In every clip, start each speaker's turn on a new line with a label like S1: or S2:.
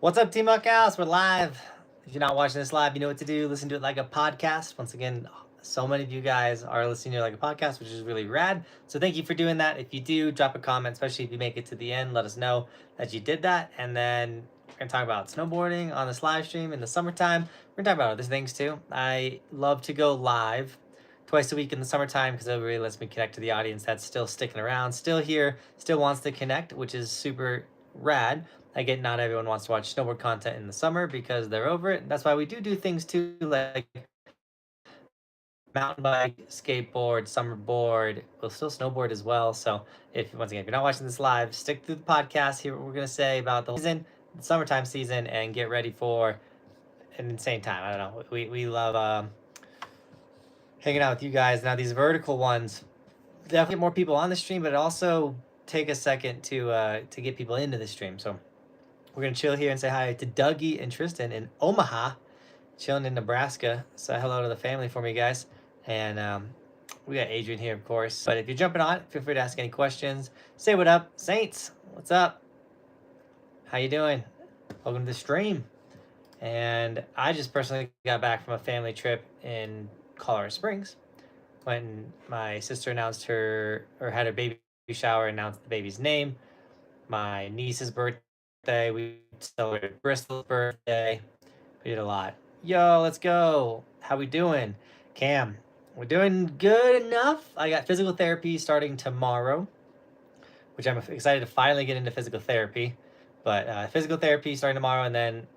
S1: What's up, Team Buckhouse? We're live. If you're not watching this live, you know what to do. Listen to it like a podcast. Once again, so many of you guys are listening to it like a podcast, which is really rad. So thank you for doing that. If you do, drop a comment, especially if you make it to the end. Let us know that you did that. And then we're going to talk about snowboarding on this live stream in the summertime. We're going to talk about other things too. I love to go live twice a week in the summertime because it really lets me connect to the audience that's still sticking around, still here, still wants to connect, which is super rad. I get not everyone wants to watch snowboard content in the summer because they're over it. That's why we do things too, like mountain bike, skateboard, summer board. We'll still snowboard as well. So once again, if you're not watching this live, stick through the podcast. Hear what we're gonna say about the season, the summertime season, and get ready for an insane time. I don't know. We love hanging out with you guys. Now these vertical ones definitely get more people on the stream, but also take a second to get people into the stream. So we're gonna chill here and say hi to Dougie and Tristan in Omaha, chilling in Nebraska. Say hello to the family for me, guys. And we got Adrian here, of course. But if you're jumping on, feel free to ask any questions. Say what up, Saints. What's up? How you doing? Welcome to the stream. And I just personally got back from a family trip in Colorado Springs when my sister announced had her baby shower, announced the baby's name. My niece's birthday. We celebrated Bristol's birthday. We did a lot. Yo, let's go. How we doing? Cam, we're doing good enough. I got physical therapy starting tomorrow, which I'm excited to finally get into physical therapy. But physical therapy starting tomorrow, and then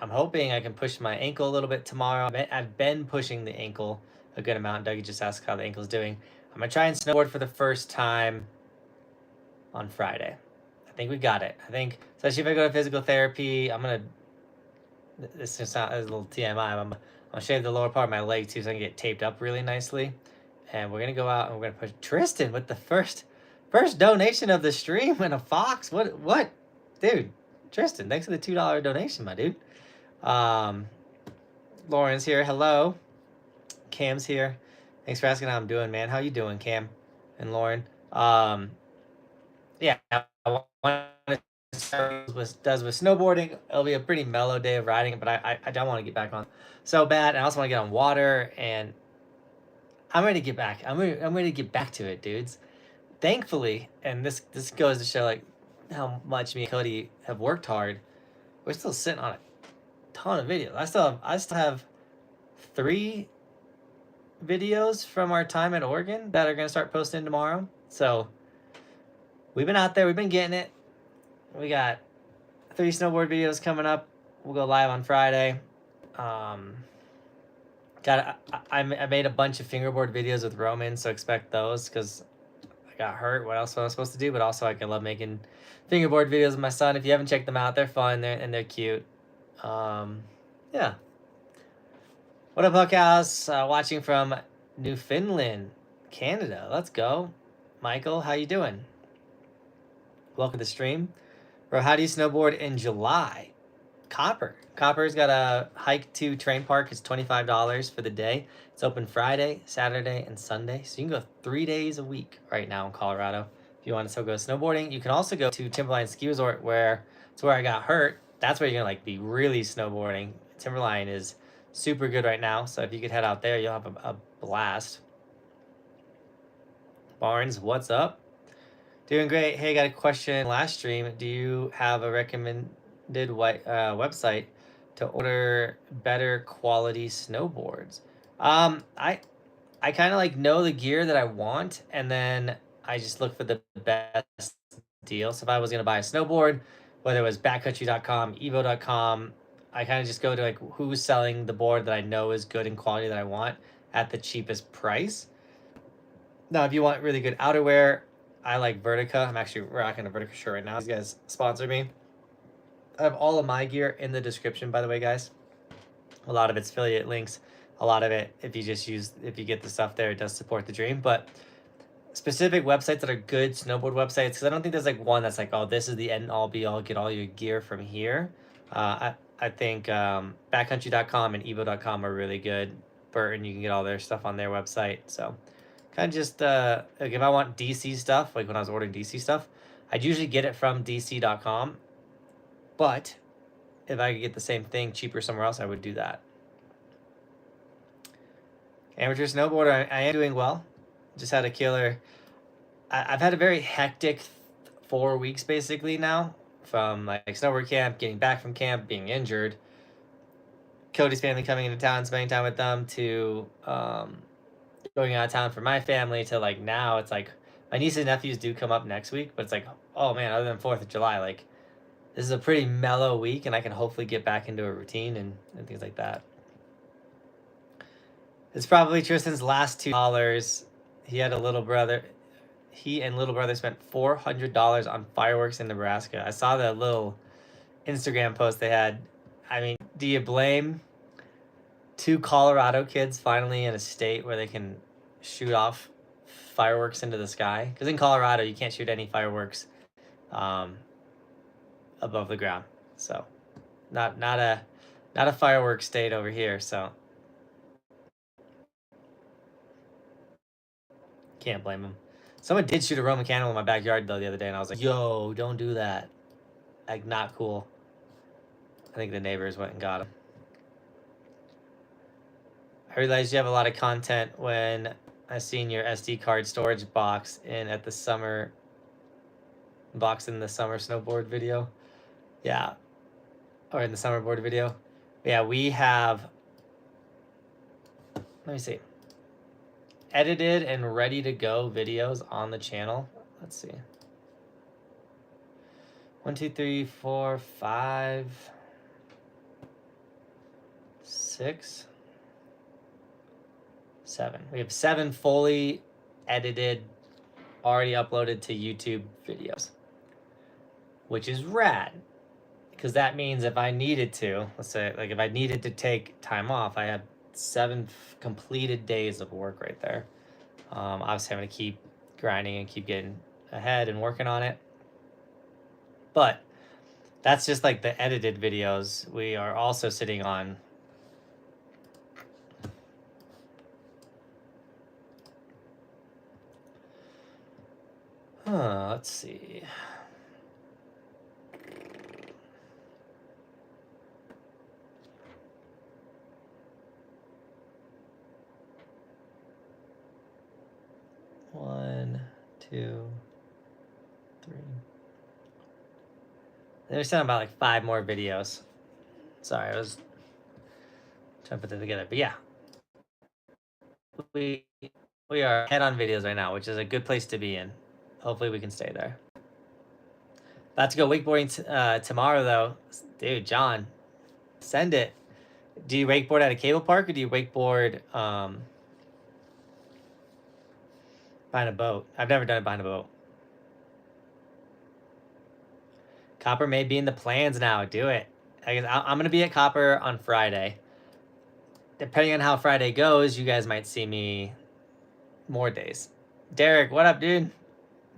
S1: I'm hoping I can push my ankle a little bit tomorrow. I've been pushing the ankle a good amount. Dougie just asked how the ankle's doing. I'm going to try and snowboard for the first time on Friday. I think we got it. I think, especially if I go to physical therapy, I'm going to, this is not a little TMI, I'm going to shave the lower part of my leg too so I can get taped up really nicely. And we're going to go out and we're going to push Tristan with the first donation of the stream and a Fox. What? Dude, Tristan, thanks for the $2 donation, my dude. Lauren's here. Hello. Cam's here. Thanks for asking how I'm doing, man. How you doing, Cam and Lauren? Yeah, does with snowboarding. It'll be a pretty mellow day of riding, but I don't want to get back on so bad. I also want to get on water, and I'm ready to get back. I'm ready to get back to it, dudes. Thankfully, and this goes to show like how much me and Cody have worked hard. We're still sitting on a ton of videos. I still have 3 videos from our time at Oregon that are gonna start posting tomorrow. So we've been out there, we've been getting it. We got 3 snowboard videos coming up. We'll go live on Friday. I made a bunch of fingerboard videos with Roman, so expect those because I got hurt. What else was I supposed to do? But also I love making fingerboard videos with my son. If you haven't checked them out, they're fun and they're cute. Yeah. What up, Buckhouse? Watching from Newfoundland, Canada. Let's go. Michael, how you doing? Welcome to the stream. Bro, how do you snowboard in July? Copper's got a hike to train park. It's $25 for the day. It's open Friday, Saturday, and Sunday. So you can go 3 days a week right now in Colorado. If you want to still go snowboarding, you can also go to Timberline Ski Resort where I got hurt. That's where you're gonna like be really snowboarding. Timberline is super good right now. So if you could head out there, you'll have a blast. Barnes, what's up? Doing great. Hey, got a question last stream. Do you have a recommended website to order better quality snowboards? I kind of like know the gear that I want, and then I just look for the best deal. So if I was gonna buy a snowboard, whether it was backcountry.com, evo.com, I kind of just go to like who's selling the board that I know is good and quality that I want at the cheapest price. Now, if you want really good outerwear, I like Vertica. I'm actually rocking a Vertica shirt right now. These guys sponsor me. I have all of my gear in the description, by the way, guys. A lot of it's affiliate links. A lot of it, if you get the stuff there, it does support the dream. But specific websites that are good snowboard websites, because I don't think there's like one that's like, oh, this is the end all be all, get all your gear from here. I think backcountry.com and evo.com are really good. Burton, you can get all their stuff on their website. So kind of just like if I want DC stuff, like when I was ordering DC stuff, I'd usually get it from dc.com. But if I could get the same thing cheaper somewhere else, I would do that. Amateur snowboarder, I am doing well. Just had a killer. I've had a very hectic 4 weeks basically now, from like snowboard camp, getting back from camp, being injured, Cody's family coming into town, spending time with them, to going out of town for my family, to like now it's like my nieces and nephews do come up next week, but it's like, oh man, other than 4th of July, like this is a pretty mellow week and I can hopefully get back into a routine and things like that. It's probably Tristan's last $2. He had a little brother. He and little brother spent $400 on fireworks in Nebraska. I saw the little Instagram post they had. I mean, do you blame 2 Colorado kids finally in a state where they can shoot off fireworks into the sky? Because in Colorado, you can't shoot any fireworks above the ground. So, not a fireworks state over here. So, can't blame them. Someone did shoot a Roman candle in my backyard though the other day, and I was like, "Yo, don't do that. Like, not cool." I think the neighbors went and got him. I realized you have a lot of content when I seen your SD card storage box in the summer snowboard video. Yeah. Or in the summerboard video. Yeah, we have, let me see, edited and ready to go videos on the channel. Let's see. 1, 2, 3, 4, 5, 6, 7. We have 7 fully edited, already uploaded to YouTube videos, which is rad. Because that means if I needed to, let's say, like if I needed to take time off, I had 7 completed days of work right there. Obviously, I'm going to keep grinding and keep getting ahead and working on it. But that's just like the edited videos. We are also sitting on let's see. One, 2, 3. There's something about like 5 more videos. Sorry, I was trying to put that together. But yeah, we are head on videos right now, which is a good place to be in. Hopefully we can stay there. About to go wakeboarding tomorrow though. Dude, John, send it. Do you wakeboard at a cable park or do you wakeboard behind a boat? I've never done it behind a boat. Copper may be in the plans now. Do it. I guess I'm going to be at Copper on Friday. Depending on how Friday goes, you guys might see me more days. Derek, what up, dude?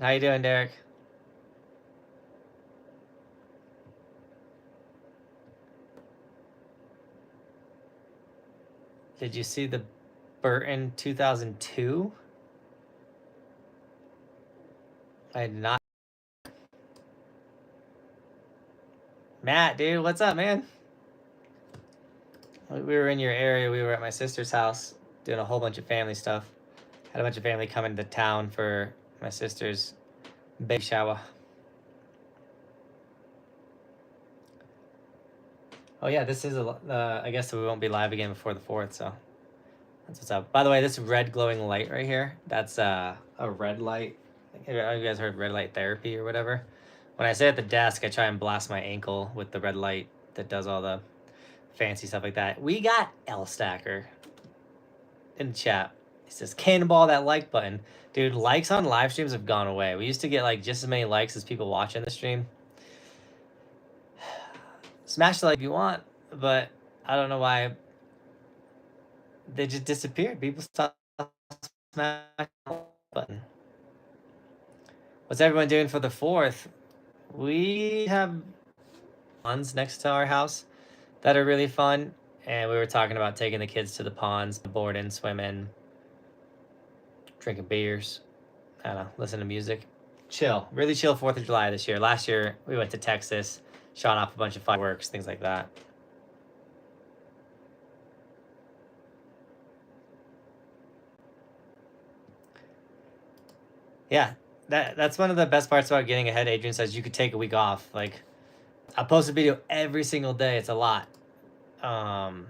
S1: How you doing, Derek? Did you see the Burton 2002? I did not. Matt, dude, what's up, man? We were in your area. We were at my sister's house doing a whole bunch of family stuff. Had a bunch of family come into town for my sister's baby shower. Oh yeah, this is I guess we won't be live again before the 4th, so that's what's up. By the way, this red glowing light right here, that's a red light. Have you guys heard red light therapy or whatever? When I sit at the desk, I try and blast my ankle with the red light that does all the fancy stuff like that. We got L Stacker in the chat. He says, cannonball that like button. Dude, likes on live streams have gone away. We used to get like just as many likes as people watching the stream. Smash the like if you want, but I don't know why they just disappeared. People stopped smashing the button. What's everyone doing for the 4th? We have ponds next to our house that are really fun, and we were talking about taking the kids to the ponds, boarding, swimming, drinking beers, I don't know, listen to music. Chill, really chill 4th of July this year. Last year, we went to Texas, shot off a bunch of fireworks, things like that. Yeah, that's one of the best parts about getting ahead. Adrian says you could take a week off. Like, I post a video every single day. It's a lot. And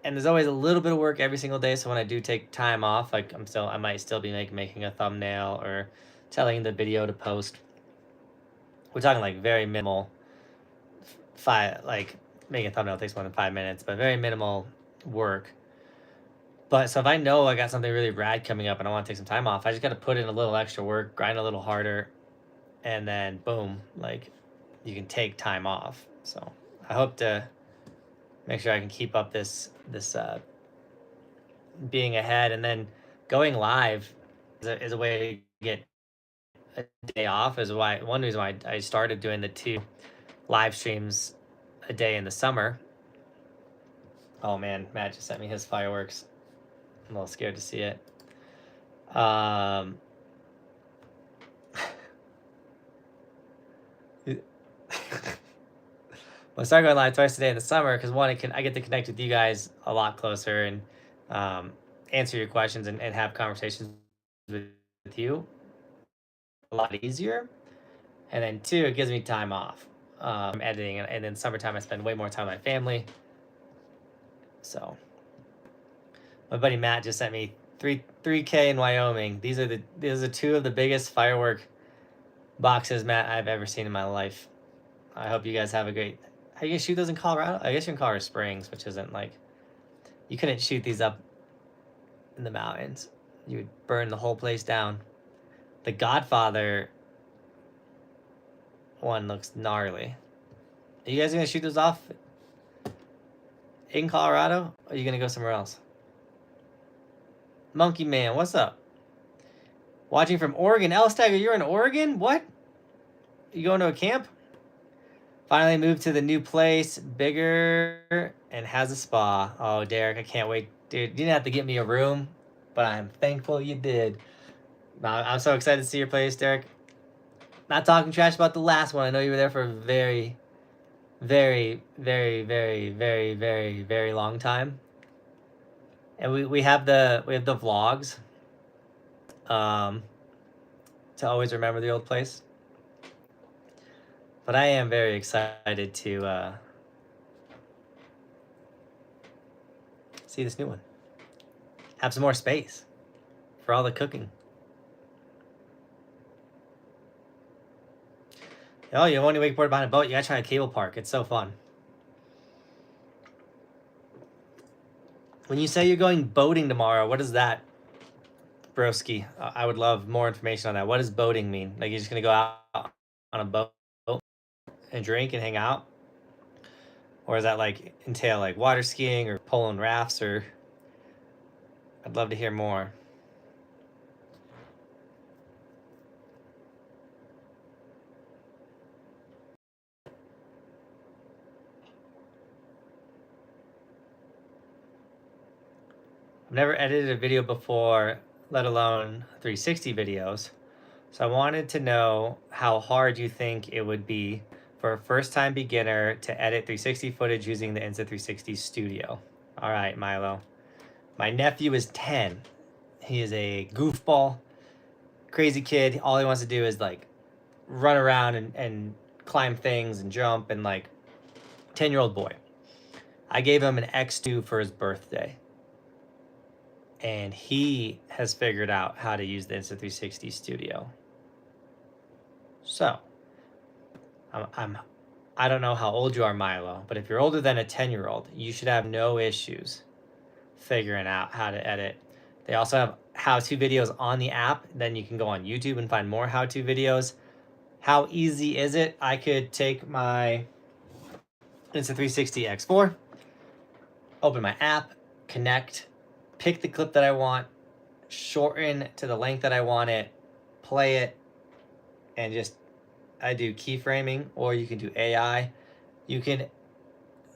S1: there's always a little bit of work every single day. So when I do take time off, like I might still be making a thumbnail or telling the video to post. We're talking like very minimal. Like making a thumbnail takes more than 5 minutes, but very minimal work. But so if I know I got something really rad coming up and I want to take some time off, I just got to put in a little extra work, grind a little harder, and then boom, like you can take time off. So I hope to make sure I can keep up this being ahead, and then going live is a way to get a day off. Is one reason why I started doing the 2 live streams a day in the summer. Oh man, Matt just sent me his fireworks. I'm a little scared to see it. Well, I started going live twice a day in the summer because one, I get to connect with you guys a lot closer and answer your questions and have conversations with you a lot easier. And then 2, it gives me time off from editing, and then summertime I spend way more time with my family. So my buddy Matt just sent me 3K in Wyoming. These are 2 of the biggest firework boxes, Matt, I've ever seen in my life. I hope you guys have a great. How you gonna shoot those in Colorado? I guess you're in Colorado Springs, which isn't like, you couldn't shoot these up in the mountains. You would burn the whole place down. The Godfather one looks gnarly. Are you guys gonna shoot those off in Colorado, or are you gonna go somewhere else? Monkey Man, what's up? Watching from Oregon. Elstagger, you're in Oregon? What? You going to a camp? Finally moved to the new place, bigger, and has a spa. Oh, Derek, I can't wait. Dude, you didn't have to get me a room, but I'm thankful you did. I'm so excited to see your place, Derek. Not talking trash about the last one. I know you were there for a very, very, very, very, very, very, very long time. And we have the vlogs to always remember the old place. But I am very excited to see this new one. Have some more space for all the cooking. Oh, you want to wakeboard behind a boat? You gotta try a cable park. It's so fun. When you say you're going boating tomorrow, what is that, broski? I would love more information on that. What does boating mean? Like, you're just gonna go out on a boat and drink and hang out? Or does that like entail like water skiing or pulling rafts? Or I'd love to hear more. I've never edited a video before, let alone 360 videos. So I wanted to know how hard you think it would be for a first-time beginner to edit 360 footage using the Insta360 Studio. All right, Milo. My nephew is 10. He is a goofball, crazy kid. All he wants to do is like run around and climb things and jump, and like 10-year-old boy. I gave him an X2 for his birthday, and he has figured out how to use the Insta360 Studio. So I don't know how old you are, Milo, but if you're older than a 10-year-old, you should have no issues figuring out how to edit. They also have how-to videos on the app. Then you can go on YouTube and find more how-to videos. How easy is it? I could take my Insta360 X4, open my app, connect, pick the clip that I want, shorten to the length that I want it, play it, and just, I do keyframing, or you can do AI. You can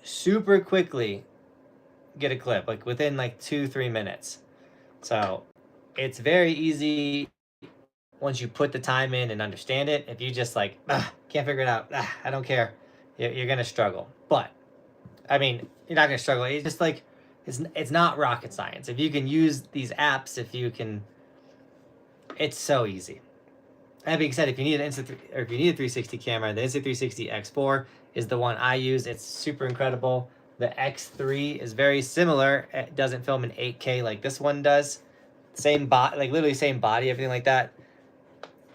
S1: super quickly get a clip, like within like 2-3 minutes. So it's very easy once you put the time in and understand it. If you just like, can't figure it out, I don't care, you're gonna struggle. But I mean, you're not gonna struggle. It's just like it's not rocket science. If you can use these apps, if you can, it's so easy. That being said, if you need an or if you need a 360 camera, the Insta360 X4 is the one I use. It's super incredible. The X3 is very similar. It doesn't film in 8K like this one does. Same body, like literally same body, everything like that.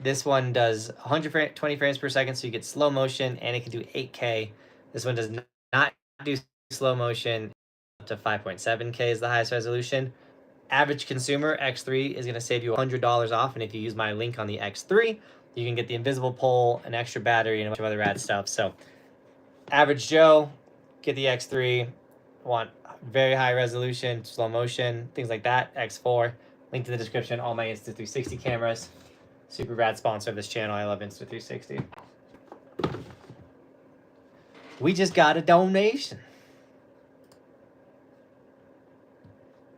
S1: This one does 120 frames per second, so you get slow motion, and it can do 8K. This one does not do slow motion. Up to 5.7K is the highest resolution. Average consumer X3 is going to save you $100 off, and if you use my link on the X3, you can get the invisible pole, an extra battery, and a bunch of other rad stuff. So average Joe, get the X3, want very high resolution, slow motion, things like that, X4. Link to the description, all my Insta360 cameras. Super rad sponsor of this channel. I love Insta360. We just got a donation.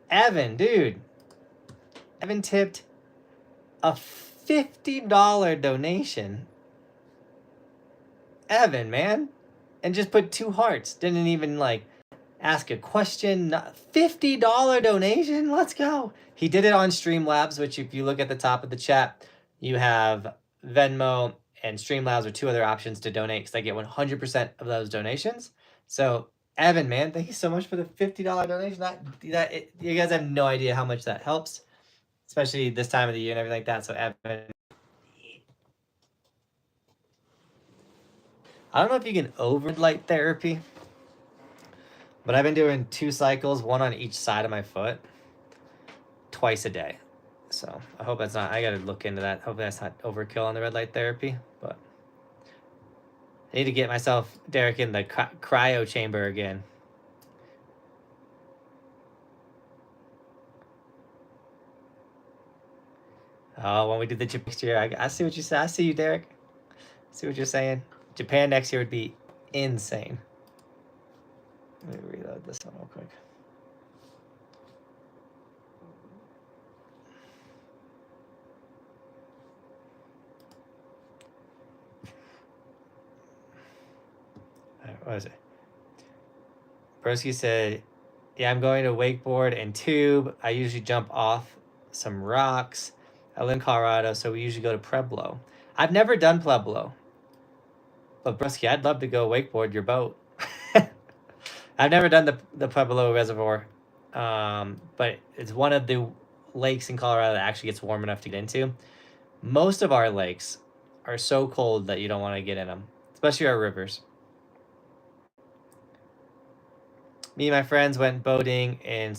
S1: Evan, dude. Evan tipped a $50 donation. Evan, man. And just put 2 hearts. Didn't even like ask a question. $50 donation. Let's go. He did it on Streamlabs, which if you look at the top of the chat, you have Venmo and Streamlabs are 2 other options to donate because I get 100% of those donations. So Evan, man, thank you so much for the $50 donation. You guys have no idea how much that helps, especially this time of the year and everything like that. So Evan, I don't know if you can override light therapy, but I've been doing 2 cycles, 1 on each side of my foot, twice a day. So I hope that's not, I got to look into that. Hopefully that's not overkill on the red light therapy, but I need to get myself, Derek, in the cryo chamber again. Oh, when we do the Japan next year, I see what you say. I see you, Derek. I see what you're saying. Japan next year would be insane. Let me reload this one real quick. What is it? Broski said, yeah, I'm going to wakeboard and tube. I usually jump off some rocks. I live in Colorado, so we usually go to Pueblo. I've never done Pueblo. But Broski, I'd love to go wakeboard your boat. I've never done the Pueblo Reservoir. But it's one of the lakes in Colorado that actually gets warm enough to get into. Most of our lakes are so cold that you don't want to get in them, especially our rivers. Me and my friends went boating in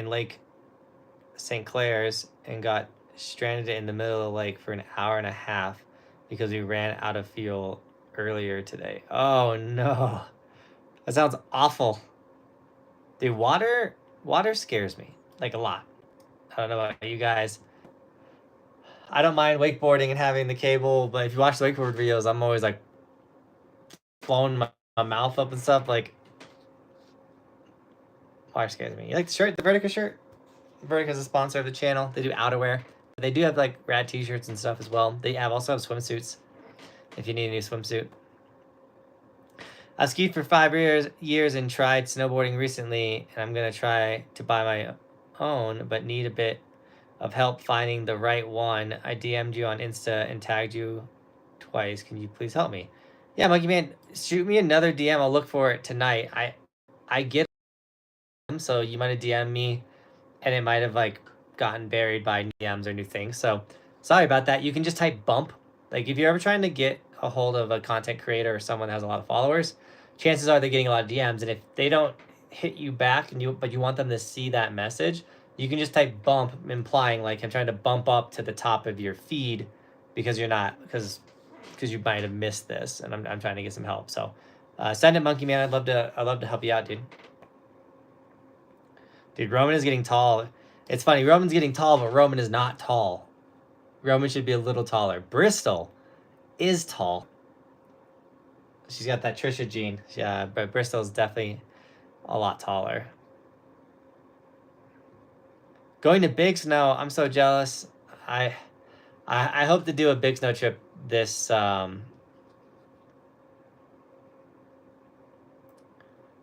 S1: Lake St. Clair's and got stranded in the middle of the lake for an hour and a half because we ran out of fuel earlier today. Oh no. That sounds awful. Dude, water scares me, like, a lot. I don't know about you guys. I don't mind wakeboarding and having the cable, but if you watch the wakeboard videos, I'm always like blowing my mouth up and stuff. Like, water scares me. You like the shirt, the Vertica shirt? Vertica is a sponsor of the channel. They do outerwear. They do have like rad t-shirts and stuff as well. They also have swimsuits if you need a new swimsuit. I skied for 5 years and tried snowboarding recently, and I'm gonna try to buy my own, but need a bit of help finding the right one. I DM'd you on Insta and tagged you twice. Can you please help me? Yeah, Monkey Man, shoot me another DM. I'll look for it tonight. I get them, so you might have DM'd me, and it might have like gotten buried by DMs or new things. So sorry about that. You can just type bump. Like if you're ever trying to get a hold of a content creator or someone that has a lot of followers, chances are they're getting a lot of DMs, and if they don't hit you back but you want them to see that message, you can just type bump, implying like I'm trying to bump up to the top of your feed because you're not, because you might have missed this, and I'm trying to get some help. So send it, Monkey Man. I'd love to help you out, dude. Dude, Roman is getting tall. It's funny, Roman's getting tall, but Roman is not tall. Roman should be a little taller. Bristol is tall. She's got that Trisha gene. Yeah, but Bristol's definitely a lot taller. Going to Big Snow, I'm so jealous. I hope to do a Big Snow trip this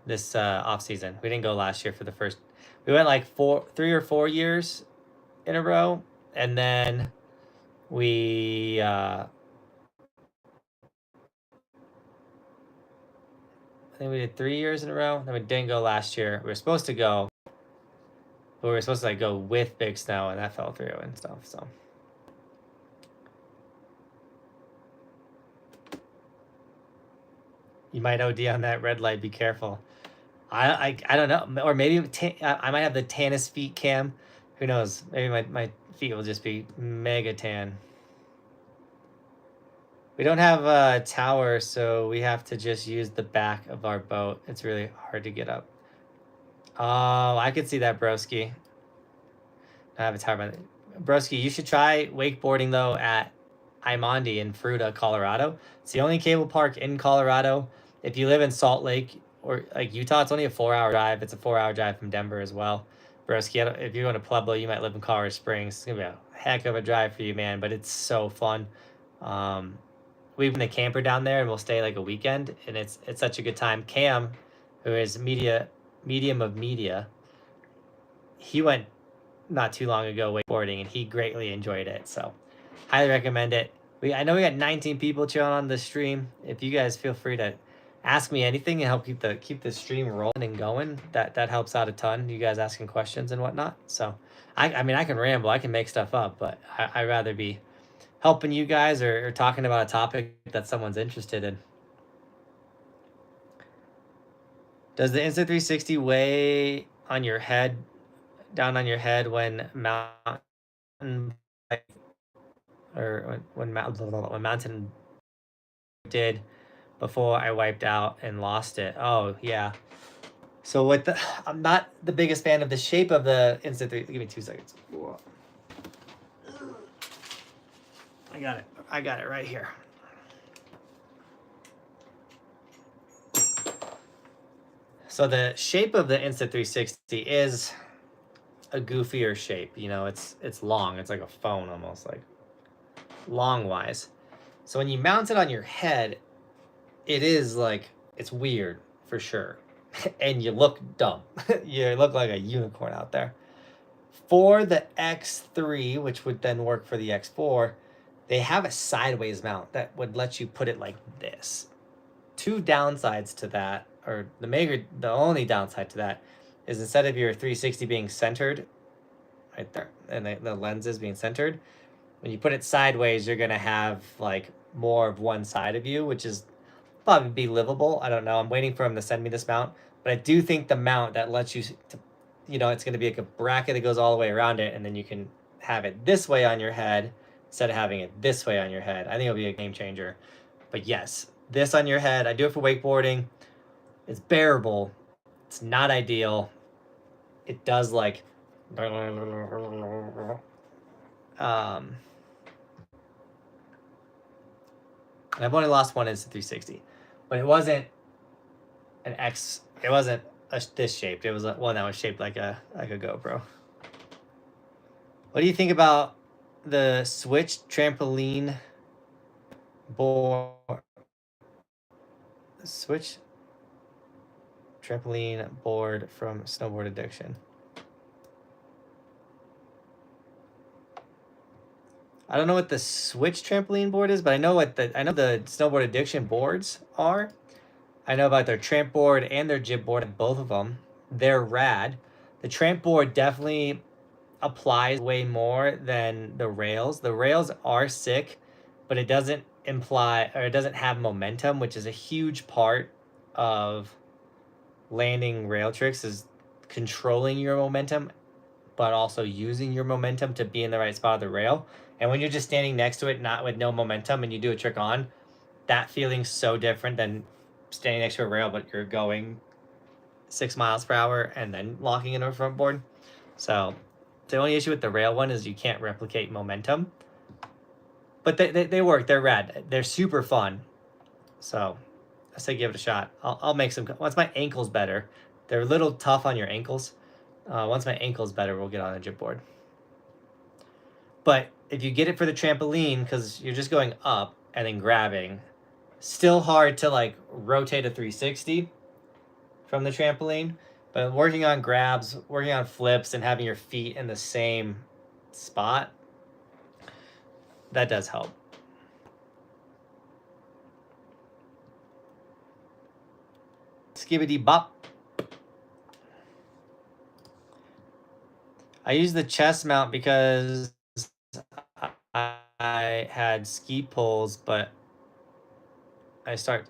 S1: this off season. We didn't go last year for the first. We went like 3 or 4 years in a row, and then we I think we did 3 years in a row. Then we didn't go last year. We were supposed to go, but we were supposed to like go with big snow, and that fell through and stuff. So. You might OD on that red light. Be careful. I don't know. Or maybe I might have the tannest feet cam. Who knows? Maybe my feet will just be mega tan. We don't have a tower, so we have to just use the back of our boat. It's really hard to get up. Oh, I could see that, broski. I have a tower. Broski, you should try wakeboarding, though, at Imandi in Fruita, Colorado. It's the only cable park in Colorado. If you live in Salt Lake or like Utah, it's only a 4-hour drive. It's a 4-hour drive from Denver as well. Broski, if you're going to Pueblo, you might live in Colorado Springs. It's going to be a heck of a drive for you, man, but it's so fun. We've been a camper down there, and we'll stay like a weekend, and it's such a good time. Cam, who is medium of media, he went not too long ago wakeboarding, and he greatly enjoyed it. So highly recommend it. I know we got 19 people chilling on the stream. If you guys feel free to ask me anything and help keep the stream rolling and going, that helps out a ton. You guys asking questions and whatnot. So I mean, I can ramble, I can make stuff up, but I'd rather be helping you guys or talking about a topic that someone's interested in. Does the Insta360 weigh on your head, down on your head when mountain or when mountain did before I wiped out and lost it? Oh yeah. So I'm not the biggest fan of the shape of the Insta3. Give me 2 seconds. I got it right here. So the shape of the Insta360 is a goofier shape. You know, it's long. It's like a phone almost, like long wise. So when you mount it on your head, it is like, it's weird for sure. And you look dumb. You look like a unicorn out there. For the X3, which would then work for the X4, they have a sideways mount that would let you put it like this. 2 downsides to that, or the only downside to that, is instead of your 360 being centered right there, and the lenses being centered, when you put it sideways, you're gonna have like more of one side of you, which is probably be livable. I don't know. I'm waiting for him to send me this mount, but I do think the mount that lets you, it's gonna be like a bracket that goes all the way around it, and then you can have it this way on your head instead of having it this way on your head. I think it'll be a game changer. But yes, this on your head, I do it for wakeboarding. It's bearable. It's not ideal. It does like and I've only lost one Insta360, but it wasn't an X. It wasn't this shaped. It was one that was shaped like a GoPro. What do you think about the Switch trampoline board? Switch trampoline board from Snowboard Addiction. I don't know what the Switch trampoline board is, but I know the Snowboard Addiction boards are. I know about their tramp board and their jib board, both of them. They're rad. The tramp board definitely applies way more than the rails. The rails are sick, but it doesn't have momentum, which is a huge part of landing rail tricks, is controlling your momentum, but also using your momentum to be in the right spot of the rail. And when you're just standing next to it, not with no momentum, and you do a trick on, that feeling's so different than standing next to a rail, but you're going 6 miles per hour and then locking into a front board. So the only issue with the rail one is you can't replicate momentum. But they work. They're rad. They're super fun. So I say give it a shot. I'll make some. Once my ankle's better, they're a little tough on your ankles. Once my ankle's better, we'll get on a jib board. But if you get it for the trampoline, because you're just going up and then grabbing, still hard to like rotate a 360. from the trampoline. But working on grabs, working on flips, and having your feet in the same spot, that does help. Skibbity bop. I use the chest mount because I had ski poles, but I start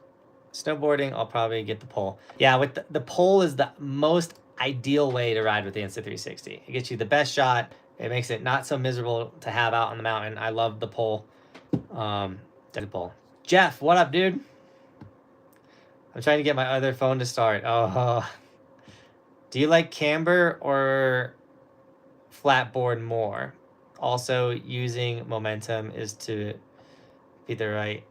S1: snowboarding, I'll probably get the pole. Yeah, with the pole is the most ideal way to ride with the Insta360. It gets you the best shot. It makes it not so miserable to have out on the mountain. I love the pole. The pole. Jeff, what up, dude? I'm trying to get my other phone to start. Oh, do you like camber or flatboard more? Also, using momentum is to be the right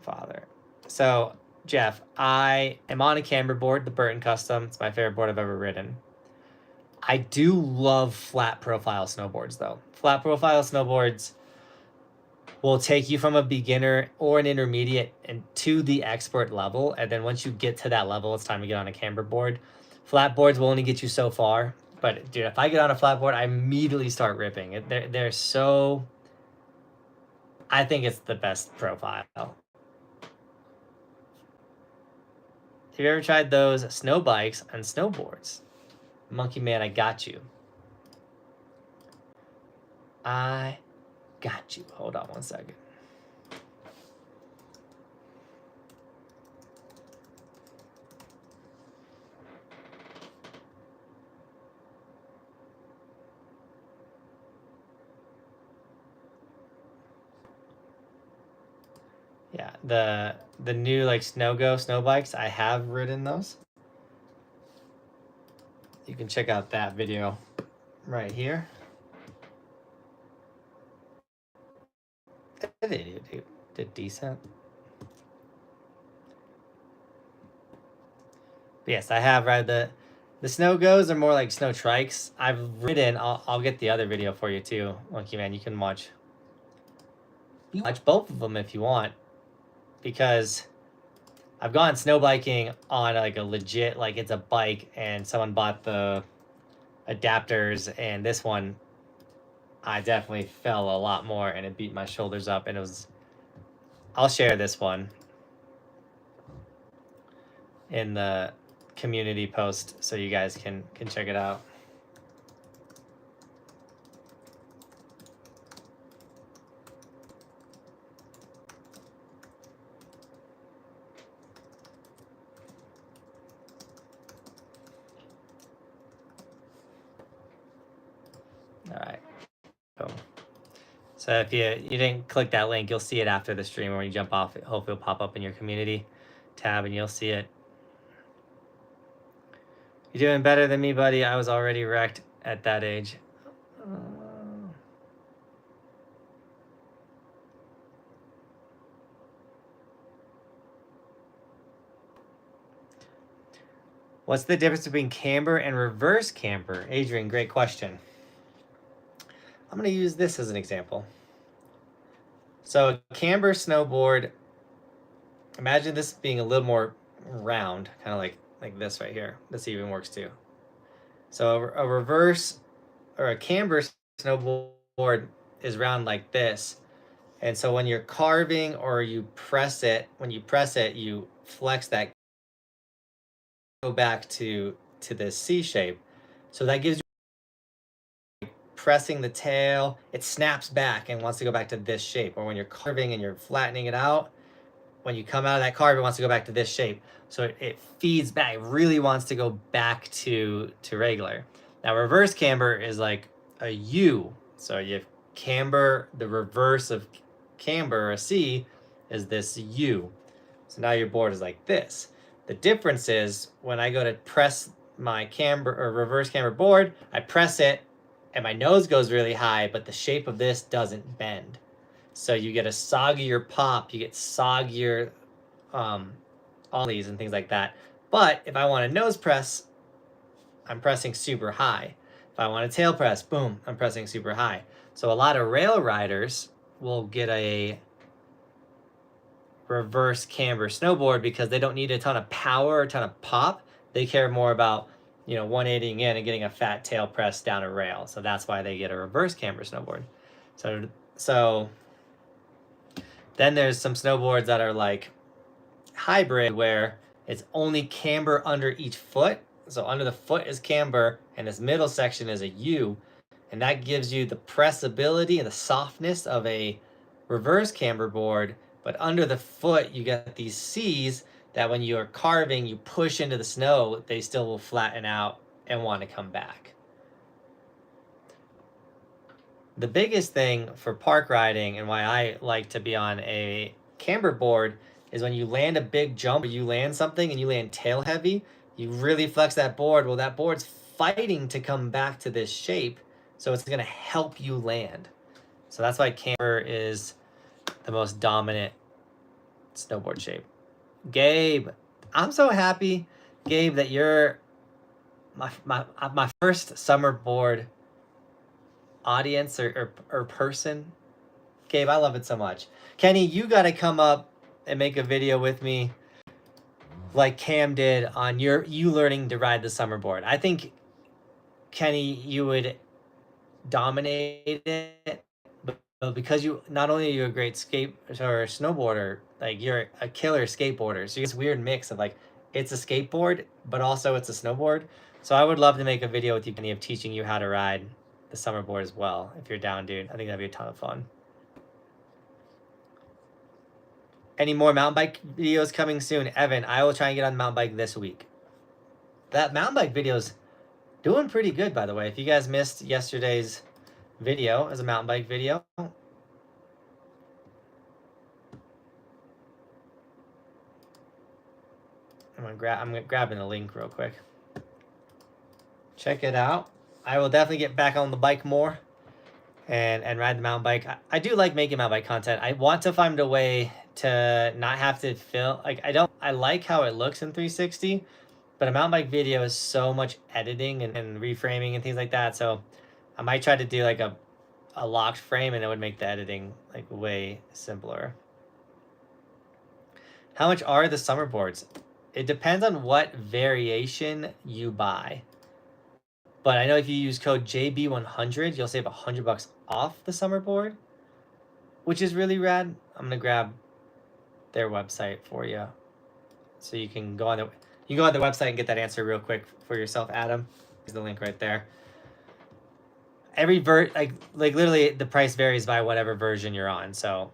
S1: father. So, Jeff, I am on a camber board, the Burton Custom. It's my favorite board I've ever ridden. I do love flat profile snowboards, though. Flat profile snowboards will take you from a beginner or an intermediate and to the expert level. And then once you get to that level, it's time to get on a camber board. Flat boards will only get you so far. But, dude, if I get on a flat board, I immediately start ripping. They're so... I think it's the best profile. Have you ever tried those snow bikes and snowboards? Monkey Man, I got you. I got you. Hold on one second. Yeah, the new like snow bikes, I have ridden those. You can check out that video right here. They did decent. But yes, I have ride the snow are more like snow trikes. I've ridden. I'll get the other video for you too, Monkey Man. You can watch both of them if you want, because I've gone snow biking on like a legit, like it's a bike and someone bought the adapters, and this one I definitely fell a lot more and it beat my shoulders up, and it was... I'll share this one in the community post so you guys can check it out. All right. Boom. So if you didn't click that link, you'll see it after the stream, or when you jump off, hopefully it'll pop up in your community tab and you'll see it. You're doing better than me, buddy. I was already wrecked at that age. What's the difference between camber and reverse camber? Adrian, great question. I'm going to use this as an example. So a camber snowboard, imagine this being a little more round, kind of like this right here. This even works too. So a reverse or a camber snowboard is round like this. And so when you're carving or you press it, when you press it, you flex that, go back to this C shape. So that gives you, pressing the tail, it snaps back and wants to go back to this shape. Or when you're carving and you're flattening it out, when you come out of that carve, it wants to go back to this shape. So it feeds back. It really wants to go back to regular. Now reverse camber is like a U. So you have camber, the reverse of camber, a C, is this U. So now your board is like this. The difference is when I go to press my camber or reverse camber board, I press it and my nose goes really high, but the shape of this doesn't bend. So you get a soggier pop, you get soggier ollies and things like that. But if I want a nose press, I'm pressing super high. If I want a tail press, boom, I'm pressing super high. So a lot of rail riders will get a reverse camber snowboard because they don't need a ton of power or a ton of pop. They care more about, you know, 180ing in and getting a fat tail press down a rail. So that's why they get a reverse camber snowboard. So then there's some snowboards that are like hybrid where it's only camber under each foot. So under the foot is camber and this middle section is a U, and that gives you the pressability and the softness of a reverse camber board, but under the foot you get these C's that when you're carving, you push into the snow, they still will flatten out and want to come back. The biggest thing for park riding and why I like to be on a camber board is when you land a big jump or you land something and you land tail heavy, you really flex that board. Well, that board's fighting to come back to this shape, so it's going to help you land. So that's why camber is the most dominant snowboard shape. Gabe, I'm so happy, Gabe, that you're my first summer board audience or person. Gabe, I love it so much. Kenny, you got to come up and make a video with me like Cam did on you learning to ride the summer board. I think, Kenny, you would dominate it, but because you not only are you a great snowboarder, like you're a killer skateboarder. So you get this weird mix of like it's a skateboard, but also it's a snowboard. So I would love to make a video with you, Kenny, of teaching you how to ride the summer board as well. If you're down, dude, I think that'd be a ton of fun. Any more mountain bike videos coming soon? Evan, I will try and get on the mountain bike this week. That mountain bike video's doing pretty good, by the way. If you guys missed yesterday's video as a mountain bike video, I'm grabbing the link real quick. Check it out. I will definitely get back on the bike more and ride the mountain bike. I do like making mountain bike content. I want to find a way to not have to film. Like I like how it looks in 360, but a mountain bike video is so much editing and reframing and things like that. So I might try to do like a locked frame, and it would make the editing like way simpler. How much are the summer boards? It depends on what variation you buy. But I know if you use code JB100, you'll save $100 off the summer board, which is really rad. I'm gonna grab their website for you, so you can go on their website and get that answer real quick for yourself, Adam. There's the link right there. Every like literally the price varies by whatever version you're on. So,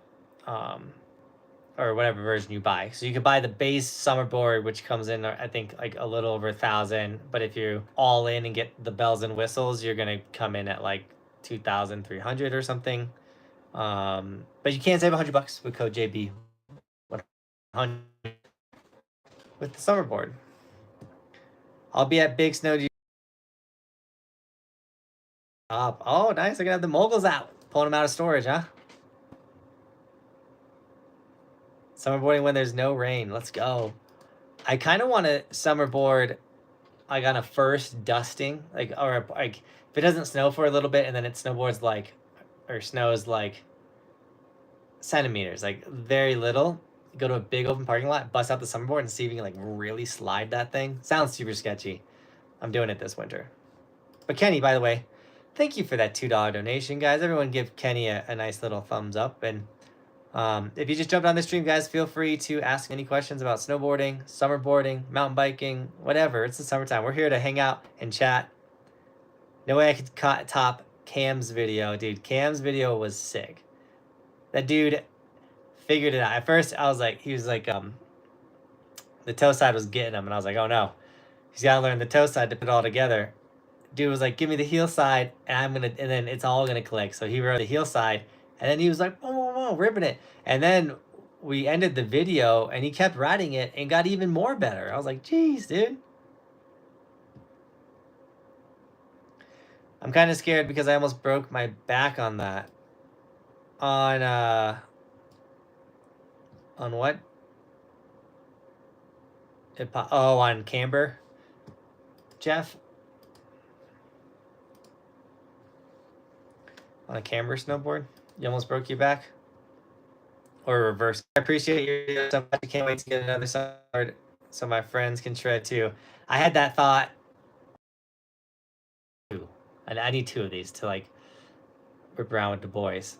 S1: or whatever version you buy. So you could buy the base summer board, which comes in, I think, like a little over $1,000. But if you're all in and get the bells and whistles, you're gonna come in at like $2,300 or something. But you can save $100 with code JB100 with the summer board. I'll be at Big Snow. Oh, nice! I can have the moguls out, pulling them out of storage, huh? Summerboarding when there's no rain. Let's go. I kind of want to summerboard like on a first dusting, like, or like if it doesn't snow for a little bit and then it snowboards like, or snows like centimeters, like very little. Go to a big open parking lot, bust out the summerboard and see if you can like really slide that thing. Sounds super sketchy. I'm doing it this winter. But Kenny, by the way, thank you for that $2 donation, guys. Everyone give Kenny a nice little thumbs up. And if you just jumped on the stream, guys, feel free to ask any questions about snowboarding, summerboarding, mountain biking, whatever. It's the summertime. We're here to hang out and chat. No way I could top Cam's video. Dude, Cam's video was sick. That dude figured it out. At first, I was like, he was like, the toe side was getting him. And I was like, oh no, he's got to learn the toe side to put it all together. Dude was like, give me the heel side and then it's all going to click. So he rode the heel side and then he was like, oh, ripping it. And then we ended the video and he kept riding it and got even more better. I was like, geez, dude. I'm kind of scared because I almost broke my back on that. On what? On camber, Jeff. On a camber snowboard, you almost broke your back. or reverse. I appreciate your video so much. I can't wait to get another snowboard so my friends can shred too. I had that thought. And I need 2 of these to like rip around with the boys.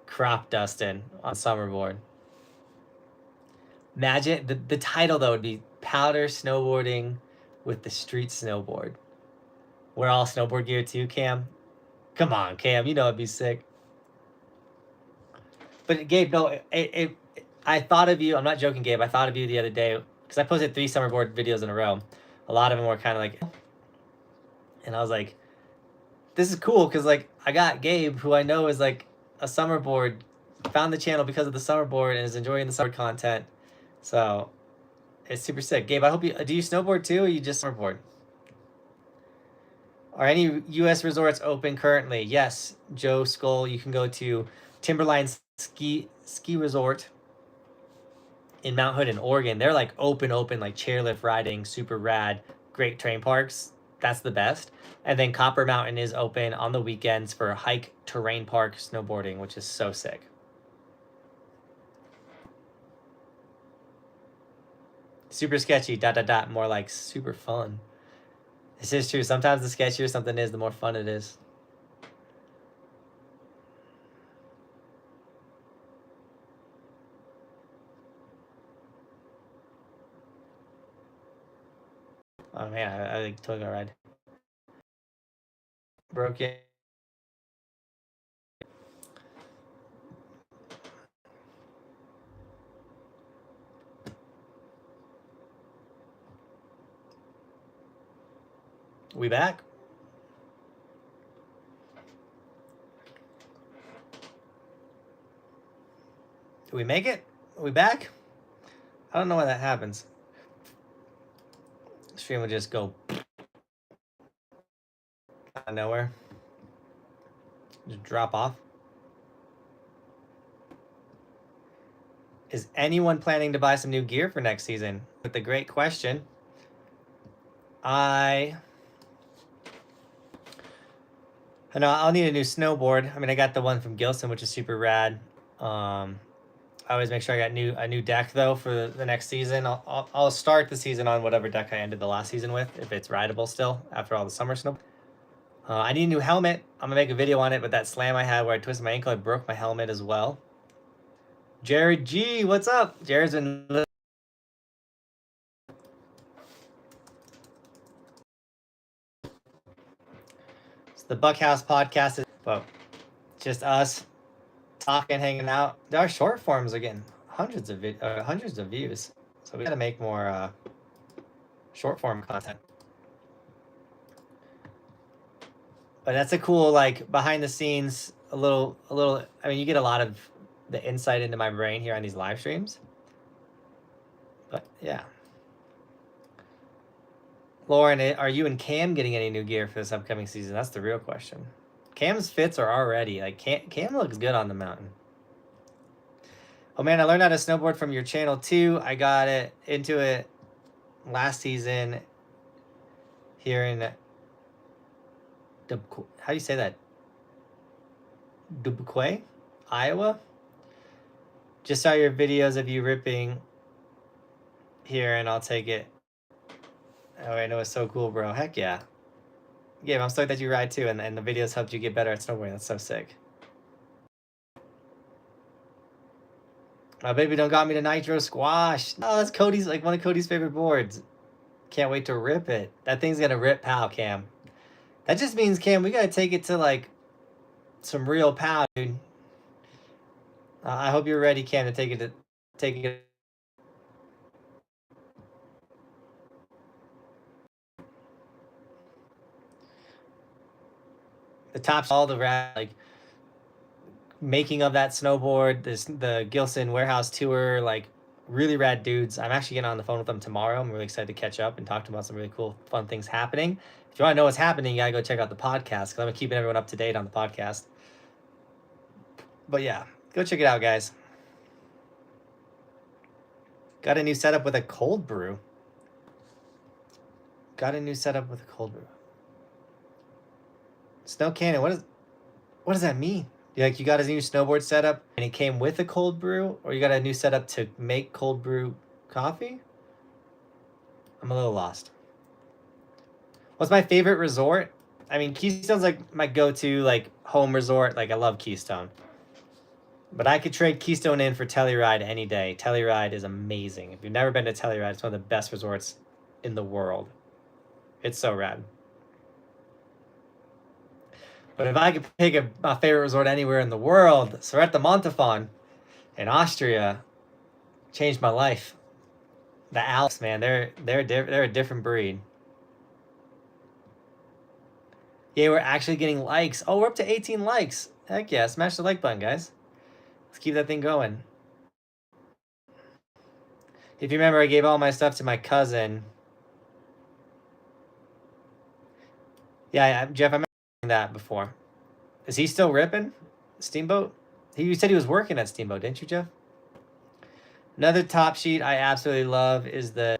S1: Crop dusting on summerboard. Imagine the title though would be Powder Snowboarding with the Street Snowboard. We're all snowboard gear too, Cam. Come on, Cam. You know it'd be sick. But Gabe, no, I thought of you. I'm not joking, Gabe. I thought of you the other day because I posted 3 summerboard videos in a row. A lot of them were kind of like, and I was like, this is cool because like I got Gabe, who I know is like a summerboard, found the channel because of the summerboard and is enjoying the summer content. So it's super sick. Gabe, I hope you do you snowboard too, or you just summerboard? Are any U.S. resorts open currently? Yes, Joe Skull. You can go to Timberline Ski Resort in Mount Hood in Oregon. They're like open, like chairlift riding, super rad, great terrain parks. That's the best. And then Copper Mountain is open on the weekends for hike, terrain park, snowboarding, which is so sick. Super sketchy, ... more like super fun. This is true. Sometimes the sketchier something is, the more fun it is. Oh man, I like totally got a ride. Broken. We back? Did we make it? Are we back? I don't know why that happens. The stream would just go out of nowhere. Just drop off. Is anyone planning to buy some new gear for next season? With the great question. I know I'll need a new snowboard. I mean, I got the one from Gilson, which is super rad. I always make sure I got a new deck though for the next season. I'll start the season on whatever deck I ended the last season with, if it's rideable still after all the summer snow. I need a new helmet. I'm gonna make a video on it, but that slam I had where I twisted my ankle, I broke my helmet as well. Jared G, what's up? Jared's been... So the Buckhouse podcast is just us talking, hanging out. Our short forms are getting hundreds of views, so we gotta make more short form content. But that's a cool, like, behind the scenes, a little. I mean, you get a lot of the insight into my brain here on these live streams. But yeah. Lauren, are you and Cam getting any new gear for this upcoming season? That's the real question. Cam's fits are already, like, Cam looks good on the mountain. Oh man, I learned how to snowboard from your channel too. I got into it last season here in, how do you say that? Dubuque, Iowa? Just saw your videos of you ripping here and I'll take it. Oh, I know, it's so cool, bro. Heck yeah. Gabe, I'm stoked that you ride too, and the videos helped you get better at snowboarding. That's so sick. My baby don't got me to Nitro Squash. No, that's Cody's, like, one of Cody's favorite boards. Can't wait to rip it. That thing's gonna rip pow, Cam. That just means, Cam, we gotta take it to, like, some real pow, dude. I hope you're ready, Cam, to take it. The tops, all the rad, like, making of that snowboard, the Gilson warehouse tour, like, really rad dudes. I'm actually getting on the phone with them tomorrow. I'm really excited to catch up and talk to them about some really cool, fun things happening. If you want to know what's happening, you gotta go check out the podcast, because I'm keeping everyone up to date on the podcast. But yeah, go check it out, guys. Got a new setup with a cold brew. Snow Cannon, what does that mean? Like you got a new snowboard setup and it came with a cold brew, or you got a new setup to make cold brew coffee? I'm a little lost. What's my favorite resort? I mean, Keystone's like my go-to like home resort. Like I love Keystone. But I could trade Keystone in for Telluride any day. Telluride is amazing. If you've never been to Telluride, it's one of the best resorts in the world. It's so rad. But if I could pick my favorite resort anywhere in the world, Seretta Montafon in Austria changed my life. The Alps, man, they're a different breed. Yeah, we're actually getting likes. Oh, we're up to 18 likes. Heck yeah, smash the like button, guys. Let's keep that thing going. If you remember, I gave all my stuff to my cousin. Yeah, Jeff, I mentioned that before. Is he still ripping Steamboat? You said he was working at Steamboat, didn't you, Jeff? Another top sheet I absolutely love is the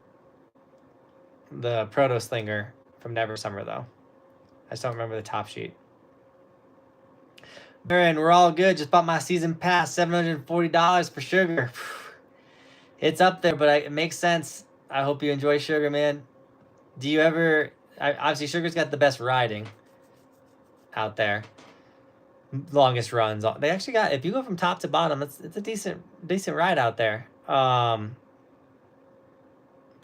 S1: Proto Slinger from Never Summer, though. I just don't remember the top sheet. Baron, we're all good. Just bought my season pass, $740 for Sugar. It's up there, but it makes sense. I hope you enjoy Sugar, man. Do you ever... obviously, Sugar's got the best riding out there. Longest runs. They actually got... If you go from top to bottom, it's a decent ride out there. But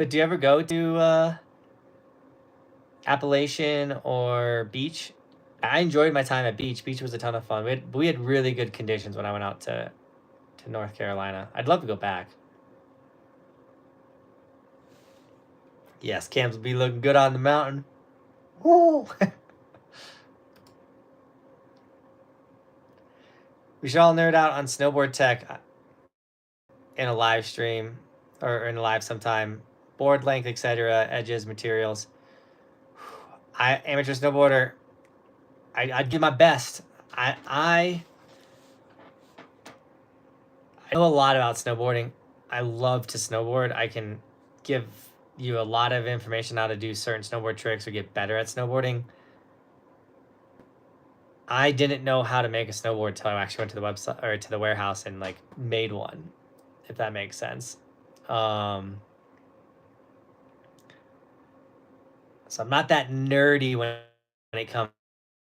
S1: do you ever go to Appalachian or Beach? I enjoyed my time at Beach. Beach was a ton of fun. We had really good conditions when I went out to North Carolina. I'd love to go back. Yes, cams will be looking good on the mountain. Woo! We should all nerd out on snowboard tech in a live stream or in a live sometime. Board length, etc., edges, materials. Amateur snowboarder, I'd give my best. I know a lot about snowboarding. I love to snowboard. I can give you a lot of information on how to do certain snowboard tricks or get better at snowboarding. I didn't know how to make a snowboard until I actually went to the website or to the warehouse and like made one, if that makes sense. So I'm not that nerdy when it comes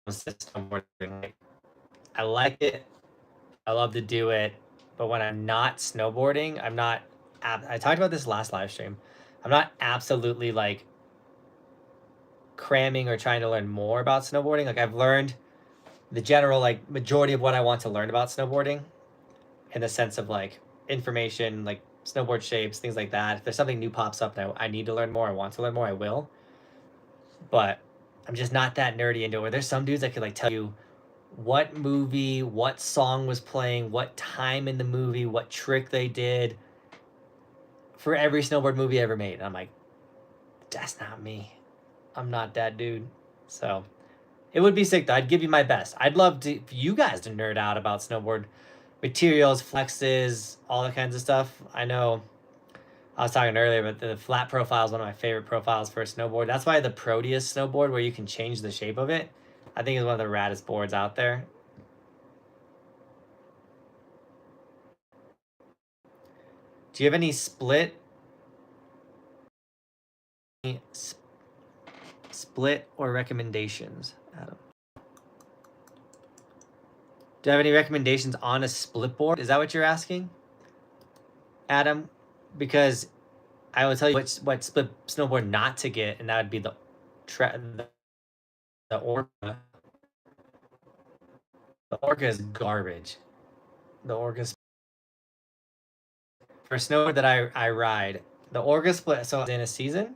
S1: to snowboarding. Like, I like it. I love to do it. But when I'm not snowboarding, I'm not... I talked about this last live stream. I'm not absolutely like cramming or trying to learn more about snowboarding. Like I've learned the general like majority of what I want to learn about snowboarding in the sense of like information, like snowboard shapes, things like that. If there's something new pops up and I need to learn more, I want to learn more, I will. But I'm just not that nerdy into it. Where there's some dudes that could like tell you what movie, what song was playing, what time in the movie, what trick they did for every snowboard movie ever made. And I'm like, that's not me. I'm not that dude. So it would be sick though. I'd give you my best. I'd love for you guys to nerd out about snowboard materials, flexes, all that kinds of stuff. I know I was talking earlier, but the flat profile is one of my favorite profiles for a snowboard. That's why the Proteus snowboard, where you can change the shape of it, I think is one of the raddest boards out there. Do you have any split or recommendations, Adam? Do you have any recommendations on a split board? Is that what you're asking, Adam? Because I will tell you what split snowboard not to get, and that would be the Orca. The Orca is garbage. The Orca for a snowboard that I ride, the Orca split. So in a season,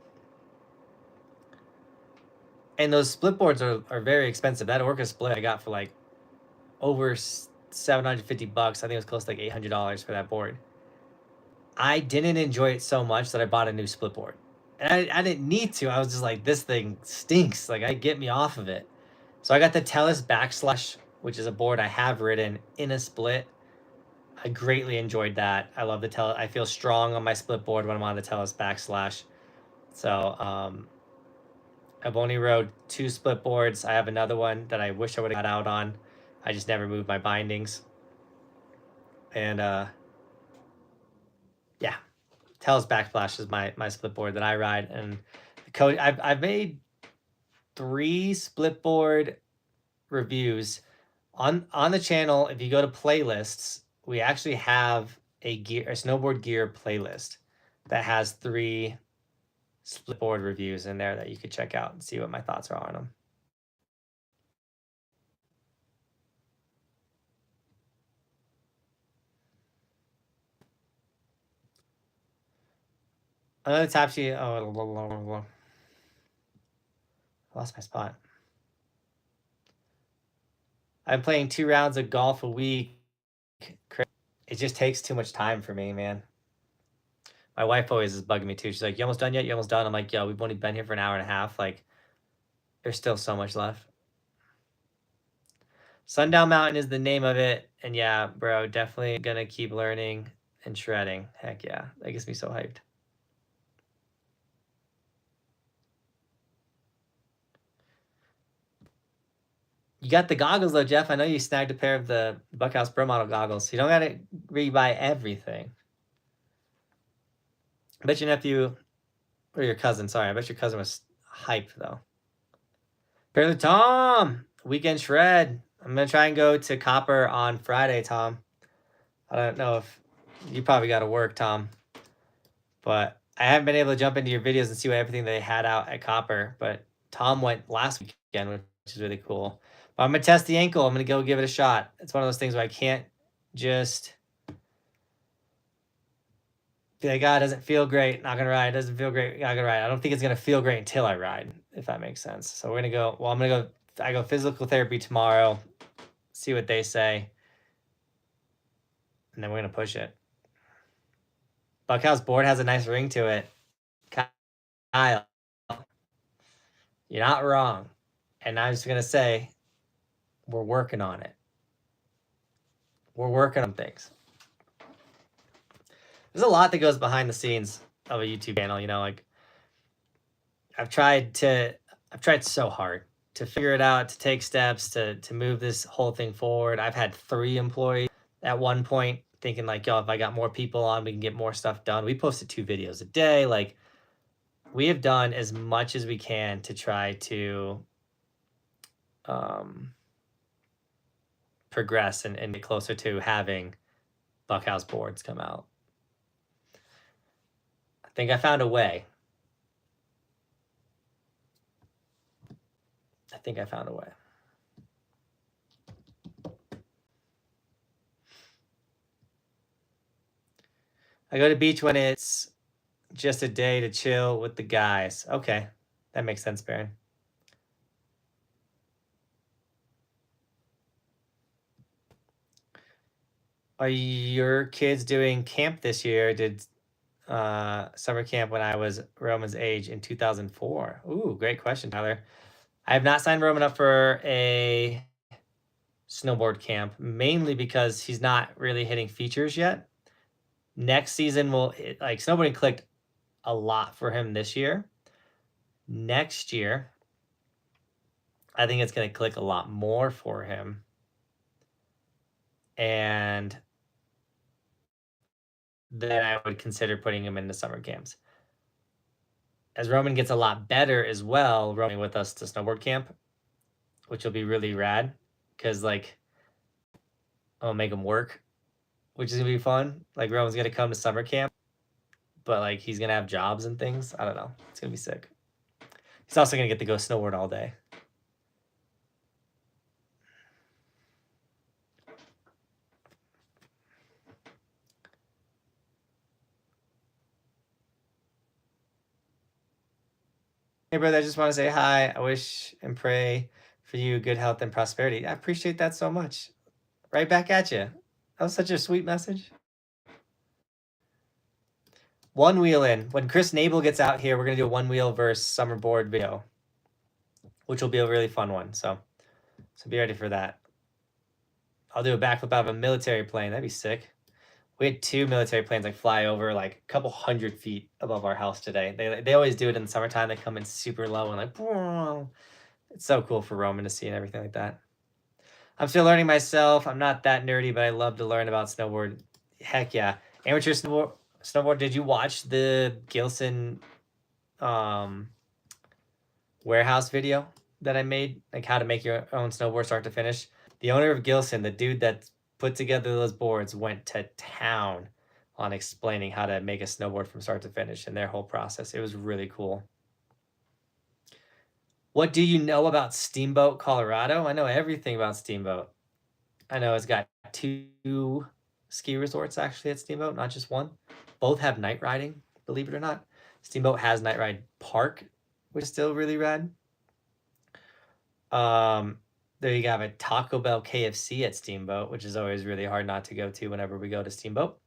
S1: and those split boards are very expensive. That Orca split I got for like over $750. I think it was close to like $800 for that board. I didn't enjoy it so much that I bought a new split board. And I didn't need to. I was just like, this thing stinks. Like, get me off of it. So I got the Tellus Backslash, which is a board I have ridden in a split. I greatly enjoyed that. I love the Tellus. I feel strong on my split board when I'm on the Tellus Backslash. So I've only rode 2 split boards. I have another one that I wish I would have got out on. I just never moved my bindings. And yeah, Tellus Backsplash is my split board that I ride. And the coach, I've made 3 split board reviews on the channel. If you go to playlists, we actually have a snowboard gear playlist that has 3 split board reviews in there that you could check out and see what my thoughts are on them. Another top sheet. Oh, I lost my spot. I'm playing 2 rounds of golf a week. It just takes too much time for me, man. My wife always is bugging me too. She's like, "You almost done yet? You almost done?" I'm like, "Yo, we've only been here for an hour and a half. Like, there's still so much left." Sundown Mountain is the name of it. And yeah, bro, definitely gonna keep learning and shredding. Heck yeah. That gets me so hyped. You got the goggles though, Jeff. I know you snagged a pair of the Buckhouse Pro Model goggles. You don't gotta rebuy everything. I bet your nephew, or your cousin, sorry. I bet your cousin was hyped though. Apparently, Tom, weekend shred. I'm gonna try and go to Copper on Friday, Tom. I don't know if you probably got to work, Tom, but I haven't been able to jump into your videos and see what everything they had out at Copper. But Tom went last weekend, which is really cool. But I'm gonna test the ankle. I'm gonna go give it a shot. It's one of those things where I can't just be like, God, it doesn't feel great. Not gonna ride. It doesn't feel great. Not gonna ride. I don't think it's gonna feel great until I ride, if that makes sense. So we're gonna go. Well, I'm gonna go. I go physical therapy tomorrow. See what they say, and then we're gonna push it. Buckhouse board has a nice ring to it. Kyle, you're not wrong. And I'm just gonna say, we're working on it. We're working on things. There's a lot that goes behind the scenes of a YouTube channel, you know, like I've tried so hard to figure it out, to take steps, to move this whole thing forward. I've had 3 employees at one point thinking like, yo, if I got more people on, we can get more stuff done. We posted 2 videos a day. Like, we have done as much as we can to try to progress and get closer to having Buckhouse boards come out. I think I found a way. I go to beach when it's just a day to chill with the guys. Okay, that makes sense, Baron. Are your kids doing camp this year? Did summer camp when I was Roman's age in 2004? Ooh, great question, Tyler. I have not signed Roman up for a snowboard camp, mainly because he's not really hitting features yet. Next season will like snowboarding clicked a lot for him this year. Next year, I think it's going to click a lot more for him. And then I would consider putting him into summer camps. As Roman gets a lot better as well, roaming with us to snowboard camp, which will be really rad because like I'll make him work, which is gonna be fun. Like Roman's gonna come to summer camp, but like he's gonna have jobs and things. I don't know. It's gonna be sick. He's also gonna get to go snowboard all day. Hey, brother, I just want to say hi. I wish and pray for you good health and prosperity. I appreciate that so much. Right back at you. That was such a sweet message. One wheel in. When Chris Nabel gets out here, we're going to do a one wheel versus summer board video, which will be a really fun one. So be ready for that. I'll do a backflip out of a military plane. That'd be sick. We had 2 military planes like fly over like a couple 100 feet above our house today. They always do it in the summertime. They come in super low and like, it's so cool for Roman to see and everything like that. I'm still learning myself. I'm not that nerdy, but I love to learn about snowboard. Heck yeah. Amateur snowboard. Did you watch the Gilson warehouse video that I made? Like how to make your own snowboard start to finish? The owner of Gilson, the dude that put together those boards, went to town on explaining how to make a snowboard from start to finish and their whole process. It was really cool. What do you know about Steamboat, Colorado? I know everything about Steamboat. I know it's got 2 ski resorts actually at Steamboat, not just one. Both have night riding, believe it or not. Steamboat has Night Ride Park, which is still really rad. There you have a Taco Bell KFC at Steamboat, which is always really hard not to go to whenever we go to Steamboat.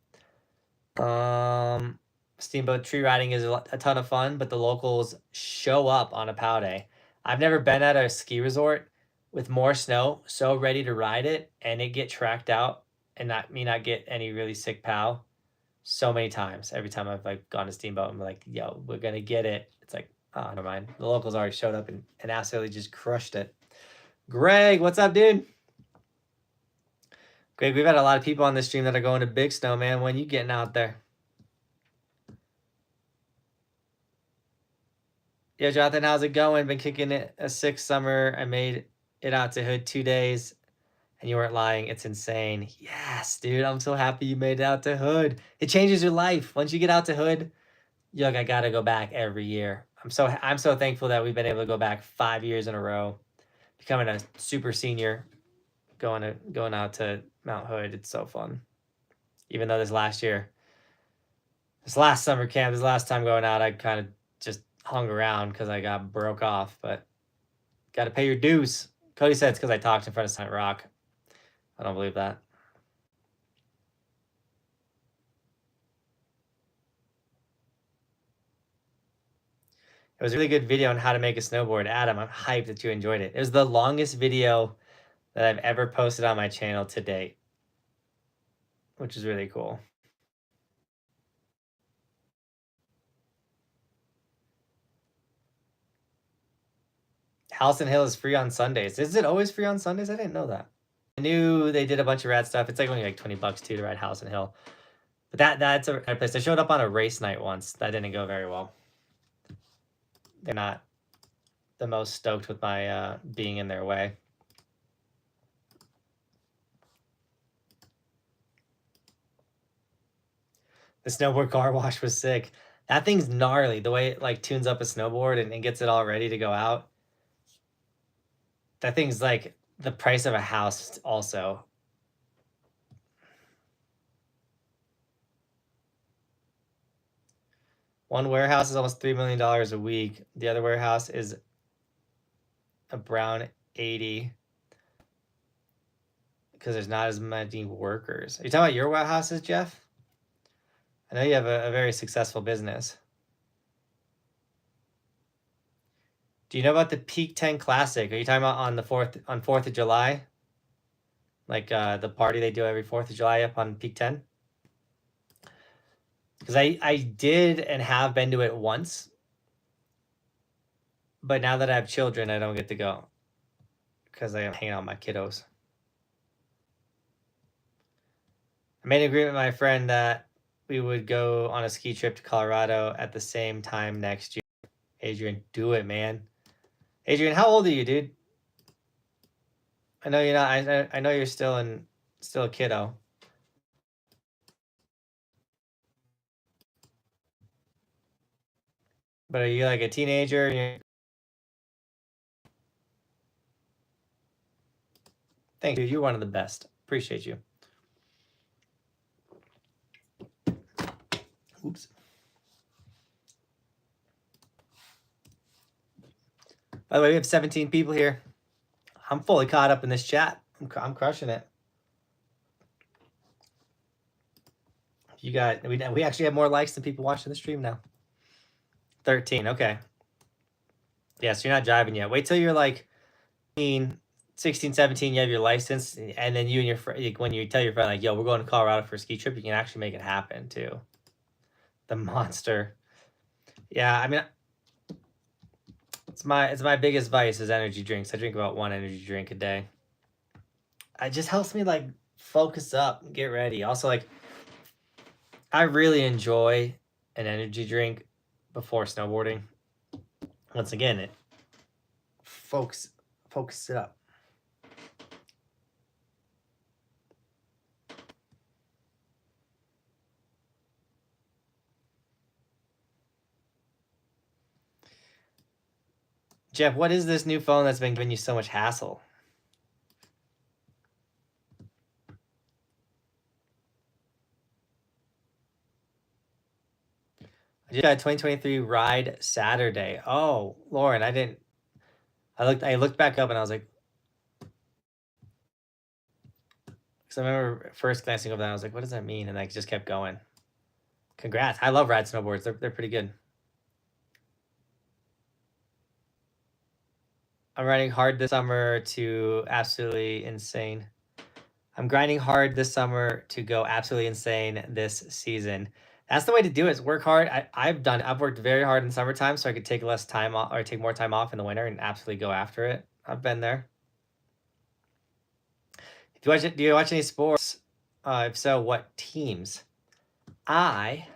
S1: Steamboat tree riding is a ton of fun, but the locals show up on a POW day. I've never been at a ski resort with more snow, so ready to ride it, and it get tracked out and not get any really sick POW so many times. Every time I've like gone to Steamboat, I'm like, yo, we're gonna get it. It's like, oh, never mind. The locals already showed up and absolutely just crushed it. Greg, what's up, dude? Greg, we've had a lot of people on this stream that are going to Big Snow, man. When you getting out there? Yeah, Jonathan, how's it going? Been kicking it a 6th summer. I made it out to Hood 2 days, and you weren't lying. It's insane. Yes, dude, I'm so happy you made it out to Hood. It changes your life. Once you get out to Hood, you're like, I gotta go back every year. I'm so thankful that we've been able to go back 5 years in a row, becoming a super senior, going out to Mount Hood. It's so fun. Even though this last summer camp, this last time going out, I kind of just hung around because I got broke off, but got to pay your dues. Cody said it's because I talked in front of Summit Rock. I don't believe that. It was a really good video on how to make a snowboard. Adam, I'm hyped that you enjoyed it. It was the longest video that I've ever posted on my channel to date, which is really cool. Halcyon Hill is free on Sundays. Is it always free on Sundays? I didn't know that. I knew they did a bunch of rad stuff. It's like only like $20 too to ride Halcyon Hill. But that's a rad place. I showed up on a race night once. That didn't go very well. They're not the most stoked with my being in their way. The snowboard car wash was sick. That thing's gnarly. The way it like tunes up a snowboard and gets it all ready to go out. That thing's like the price of a house also. One warehouse is almost $3 million a week. The other warehouse is around 80 because there's not as many workers. Are you talking about your warehouses, Jeff? I know you have a very successful business. Do you know about the Peak 10 Classic? Are you talking about on the 4th of July? Like the party they do every 4th of July up on Peak 10? Because I did and have been to it once. But now that I have children, I don't get to go. Because I am hanging out with my kiddos. I made an agreement with my friend that we would go on a ski trip to Colorado at the same time next year. Adrian, do it, man. Adrian, how old are you, dude? I know you're not. I know you're still a kiddo. But are you like a teenager? Thank you. You're one of the best. Appreciate you. Oops. By the way, we have 17 people here. I'm fully caught up in this chat. I'm crushing it. We actually have more likes than people watching the stream now. 13. Okay. Yeah, so you're not driving yet. Wait till you're like 16, 17, you have your license, and then you and your friend, like, when you tell your friend, like, yo, we're going to Colorado for a ski trip, you can actually make it happen too. The monster. Yeah, I mean, it's my biggest vice is energy drinks. I drink about 1 energy drink a day. it just helps me like focus up and get ready. Also, like I really enjoy an energy drink before snowboarding. Once again, it focus it up. Jeff, what is this new phone that's been giving you so much hassle? I just got a 2023 ride Saturday. Oh, Lauren, I looked back up and I was like, because I remember first glancing over that, I was like, what does that mean? And I just kept going. Congrats. I love rad snowboards. They're pretty good. I'm riding hard this summer to absolutely insane. I'm grinding hard this summer to go absolutely insane this season. That's the way to do it, is work hard. I've worked very hard in summertime so I could take less time off or take more time off in the winter and absolutely go after it. I've been there. Do you watch any sports? If so, what teams? I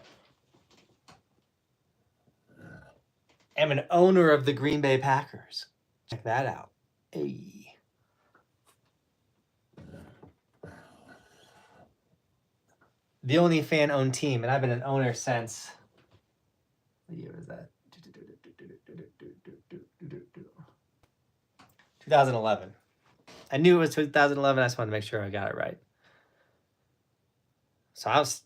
S1: am an owner of the Green Bay Packers. Check that out. Hey. The only fan-owned team, and I've been an owner since. What year was that? 2011. I knew it was 2011. I just wanted to make sure I got it right. So I was.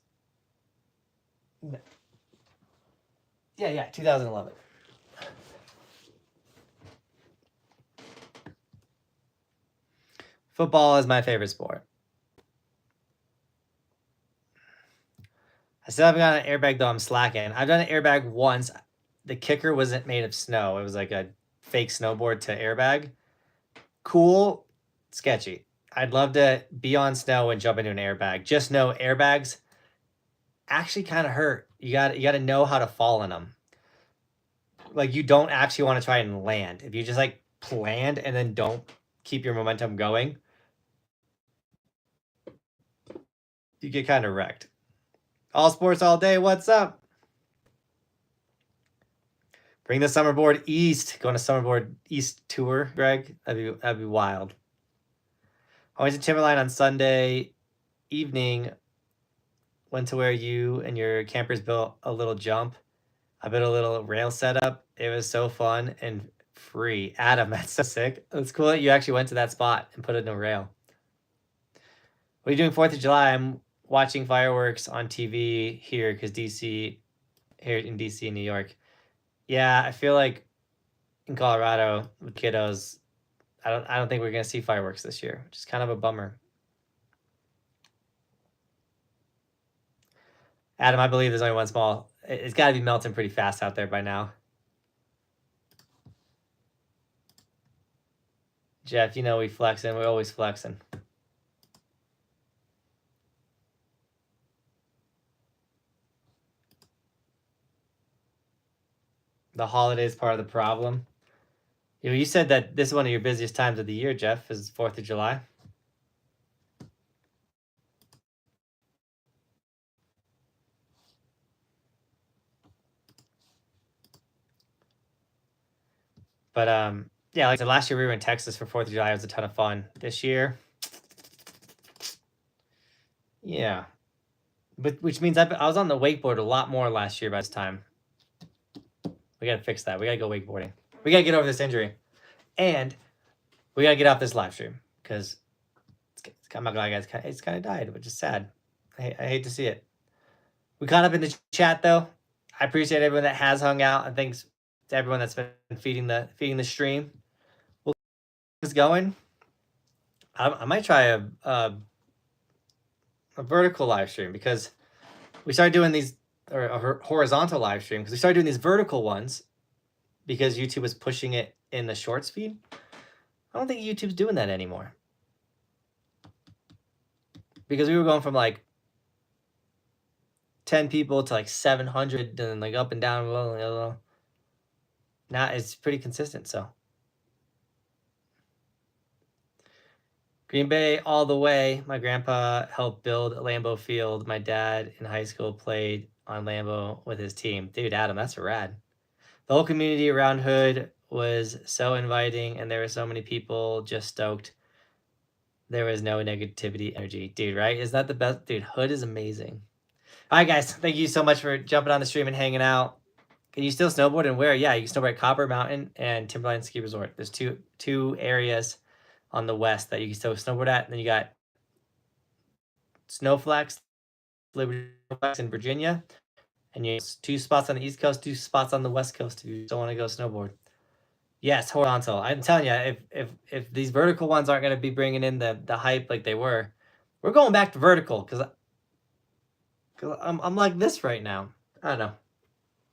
S1: Yeah, 2011. Football is my favorite sport. I still haven't got an airbag though. I'm slacking. I've done an airbag once. The kicker wasn't made of snow. It was like a fake snowboard to airbag. Cool, sketchy. I'd love to be on snow and jump into an airbag. Just know airbags actually kind of hurt. You got to know how to fall in them. Like you don't actually want to try and land. If you just like land and then don't keep your momentum going, you get kind of wrecked. All sports all day. What's up? Bring the summerboard east. Going to summerboard east tour, Greg. That'd be wild. I went to Timberline on Sunday evening. Went to where you and your campers built a little jump. I built a little rail setup. It was so fun and free. Adam, that's so sick. It's cool that you actually went to that spot and put in a rail. What are you doing 4th of July? I'm watching fireworks on TV here because here in DC, New York. Yeah, I feel like in Colorado with kiddos, I don't think we're gonna see fireworks this year, which is kind of a bummer. Adam, I believe there's only one small. It's got to be melting pretty fast out there by now. Jeff, you know we flexing. We're always flexing. The holidays part of the problem. You said that this is one of your busiest times of the year, Jeff, is 4th of July. But yeah, like I said, last year we were in Texas for 4th of July. It was a ton of fun. This year, yeah. But which means I was on the wakeboard a lot more last year by this time. We got to fix that. We got to go wakeboarding. We got to get over this injury. And we got to get off this live stream because I'm not gonna lie, guys, it's kind of died, which is sad. I hate to see it. We caught up in the chat though. I appreciate everyone that has hung out, and thanks to everyone that's been feeding the stream. We'll keep this going. I might try a vertical live stream because we started doing these, or a horizontal live stream because we started doing these vertical ones because YouTube was pushing it in the shorts feed. I don't think YouTube's doing that anymore because we were going from like 10 people to like 700 and like up and down. Now it's pretty consistent. So Green Bay all the way. My grandpa helped build a Lambeau field. My dad in high school played on Lambeau with his team. Dude, Adam, that's rad. The whole community around Hood was so inviting, and there were so many people just stoked. There was no negativity energy. Dude, right? Is that the best? Dude, Hood is amazing. All right, guys. Thank you so much for jumping on the stream and hanging out. Can you still snowboard and where? Yeah, you can snowboard at Copper Mountain and Timberline Ski Resort. There's two areas on the west that you can still snowboard at. And then you got Snowflex, Liberty Flex in Virginia. And you have 2 spots on the East Coast, 2 spots on the West Coast if you still want to go snowboard. Yes, horizontal. I'm telling you, if these vertical ones aren't going to be bringing in the hype like they were, we're going back to vertical because I'm like this right now. I don't know.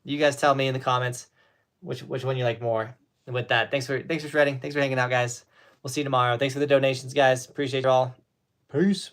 S1: You guys tell me in the comments which one you like more. And with that, thanks for shredding. Thanks for hanging out, guys. We'll see you tomorrow. Thanks for the donations, guys. Appreciate you all. Peace.